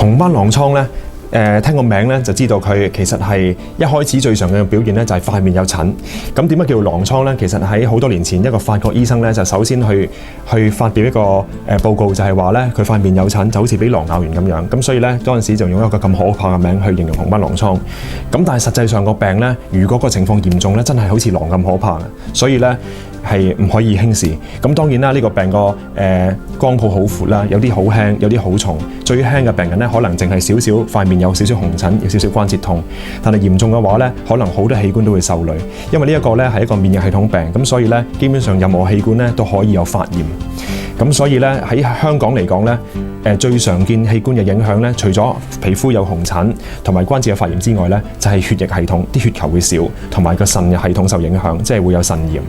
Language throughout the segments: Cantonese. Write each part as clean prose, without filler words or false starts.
紅斑狼瘡咧。聽個名咧就知道佢其實係一開始最常嘅表現咧就係塊面有疹。咁點解叫做狼瘡咧？其實喺好多年前一個法國醫生咧就首先去發表一個報告，就係話咧佢塊面有疹就好似俾狼咬完咁樣。咁所以咧嗰陣時就用一個咁可怕嘅名去形容紅斑狼瘡。咁但係實際上個病咧，如果個情況嚴重咧，真係好似狼咁可怕嘅。所以咧係唔可以輕視。咁當然啦，呢個病個光譜好闊啦，有啲好輕，有啲好重。最輕嘅病人咧，可能淨係少少塊面有少少紅疹，有少少關節痛。但係嚴重嘅話咧，可能好多器官都會受累。因為呢一個咧係一個免疫系統病，咁所以咧基本上任何器官咧都可以有發炎。咁所以咧喺香港嚟講咧，最常見器官嘅影響咧，除咗皮膚有紅疹同埋關節嘅發炎之外咧，就係血液系統啲血球會少，同埋個腎嘅系統受影響，即係會有腎炎。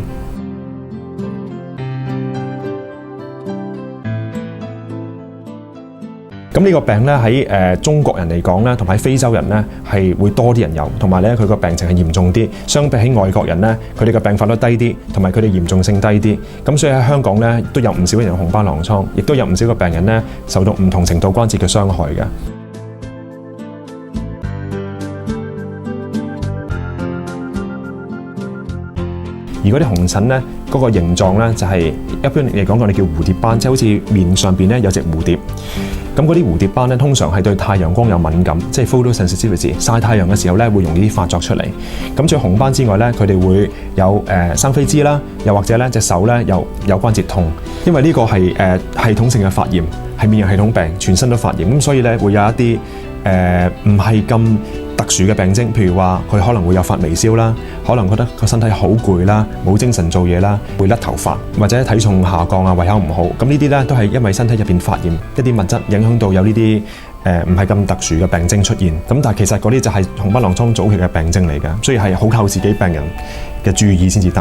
咁呢個病咧喺中國人嚟講咧，同埋喺非洲人咧係會多啲人有，同埋咧佢個病情係嚴重啲。相比起外國人咧，佢哋嘅病發率低啲，同埋佢哋嚴重性低啲。咁所以喺香港咧都有唔少人有紅斑狼瘡，亦都有唔少個病人咧受到唔同程度關節嘅傷害嘅。而嗰啲紅疹咧，嗰個形狀咧就係一般嚟講，我哋叫蝴蝶斑，即係好似面上邊咧有隻蝴蝶。咁嗰啲蝴蝶斑咧，通常係對太陽光有敏感，即係 photosensitivity， 曬太陽嘅時候咧會容易啲發作出嚟。咁除咗紅斑之外咧，佢哋會有生痱滋啦，又或者咧隻手咧有關節痛，因為呢個係系統性嘅發炎，係免疫系統病，全身都發炎，咁所以咧會有一啲唔係咁特殊嘅病徵，譬如話佢可能會有發微燒啦，可能覺得個身體好攰啦，冇精神做嘢啦，會甩頭髮，或者體重下降啊，胃口唔好，咁呢啲咧都係因為身體入邊發炎，一啲物質影響到有呢啲唔係咁特殊嘅病徵出現。咁但係其實嗰啲就係紅斑狼瘡早期嘅病徵嚟㗎，所以係好靠自己病人嘅注意先至得。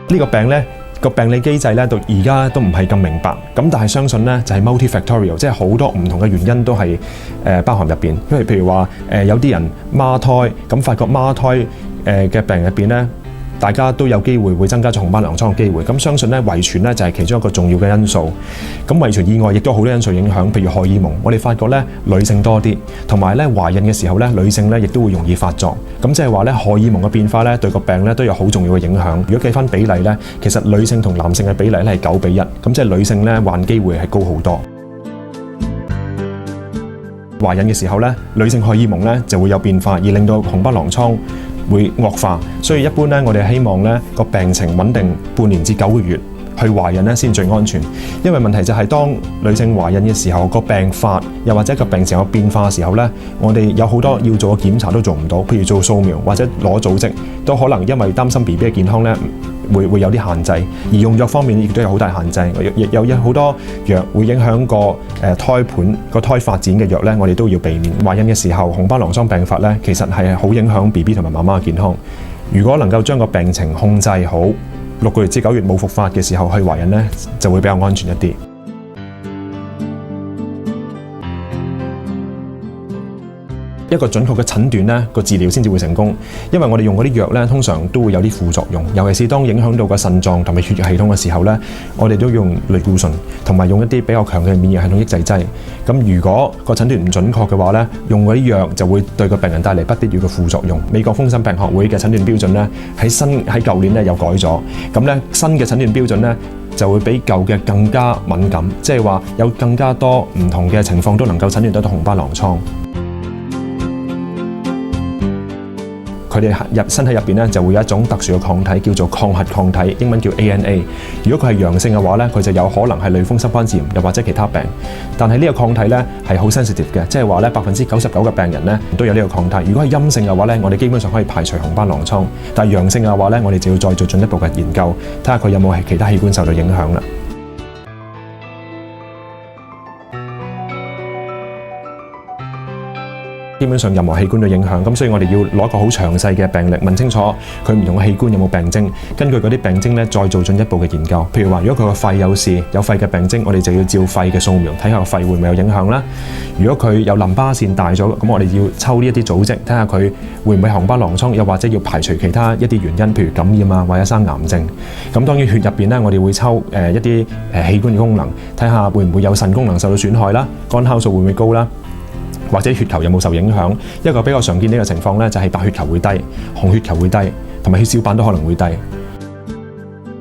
呢個病咧，個病理機制咧到而家都唔係咁明白，咁但係相信咧就係 multifactorial， 即係好多唔同嘅原因都係包含入邊。因為譬如話有啲人孖胎，咁發覺孖胎嘅病入邊咧，大家都有機會增加咗紅斑狼瘡嘅機會。咁相信咧遺傳咧就係其中一個重要嘅因素。咁遺傳以外，亦都好多因素影響，譬如荷爾蒙。我哋發覺咧女性多啲，同埋咧懷孕嘅時候咧女性咧亦都會容易發作。咁即係話咧荷爾蒙嘅變化咧對個病咧都有好重要嘅影響。如果計翻比例咧，其實女性同男性嘅比例咧係9:1，咁即係女性咧患機會係高好多。懷孕嘅時候咧，女性荷爾蒙咧就會有變化，而令到紅斑狼瘡會惡化，所以一般咧，我哋希望咧個病情穩定半年至9個月去懷孕咧先最安全。因為問題就係當女性懷孕嘅時候，個病發又或者個病情有變化嘅時候咧，我哋有好多要做嘅檢查都做唔到，譬如做掃描或者攞組織，都可能因為擔心 BB 嘅健康咧，會有啲限制。而用藥方面亦都有好大限制，亦有好多藥會影響個胎盤個胎發展嘅藥咧，我哋都要避免。懷孕嘅時候紅斑狼瘡病發咧，其實係好影響 BB 同埋媽媽嘅健康。如果能夠將個病情控制好，6個月至9月冇復發嘅時候去懷孕咧，就會比較安全一啲。一個準確嘅診斷咧，個治療先至會成功。因為我哋用嗰啲藥咧，通常都會有啲副作用，尤其是當影響到個腎臟同埋血液系統嘅時候咧，我哋都用類固醇同埋用一啲比較強嘅免疫系統抑制劑。咁如果個診斷唔準確嘅話咧，用嗰啲藥就會對個病人帶嚟不必要嘅副作用。美國風濕病學會嘅診斷標準咧，喺舊年咧又改咗。咁咧新嘅診斷標準咧就會比舊嘅更加敏感，即係話有更加多唔同嘅情況都能夠診斷得到紅斑狼瘡。佢哋身體入邊咧就會有一種特殊嘅抗體，叫做抗核抗體，英文叫 ANA。如果佢係陽性嘅話咧，佢就有可能係類風濕關節炎，又或者其他病。但係呢個抗體咧係好 sensitive 嘅，即係話咧99%嘅病人咧都有呢個抗體。如果係陰性嘅話咧，我哋基本上可以排除紅斑狼瘡。但係陽性嘅話咧，我哋就要再做進一步嘅研究，睇下佢有冇其他器官受到影響啦。基本上任何器官都影響。咁所以我哋要攞一個好詳細嘅病歷，問清楚佢唔同嘅器官有冇病徵，根據嗰啲病徵咧再做進一步嘅研究。譬如話，如果佢個肺有事，有肺嘅病徵，我哋就要照肺嘅掃描，睇下個肺會唔會有影響啦。如果佢有淋巴腺大咗，咁我哋要抽呢一啲組織，睇下佢會唔會紅斑狼瘡，又或者要排除其他一啲原因，譬如感染啊，或者生癌症。咁當然血入邊咧，我哋會抽一啲器官嘅功能，睇下會唔會有腎功能受到損害啦，肝酵素會唔會高啦，或者血球有冇受影響。一個比較常見呢個情況咧，就係白血球會低，紅血球會低，同埋血小板都可能會低。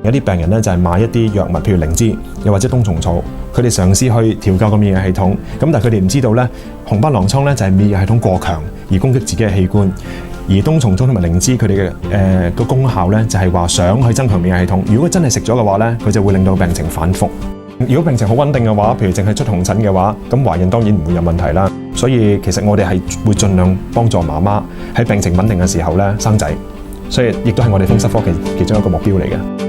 有啲病人咧就係買一啲藥物，譬如靈芝，又或者冬蟲草，佢哋嘗試去調教個免疫系統，咁但係佢哋唔知道咧，紅斑狼瘡咧就係免疫系統過強而攻擊自己嘅器官，而冬蟲草同埋靈芝佢哋嘅個功效咧就係話想去增強免疫系統。如果真係食咗嘅話咧，佢就會令到病情反覆。如果病情好穩定嘅話，譬如淨係出紅疹嘅話，咁懷孕當然唔會有問題啦。所以其實我哋係會盡量幫助媽媽喺病情穩定嘅時候咧生仔，所以亦都係我哋風濕科其中一個目標嚟嘅。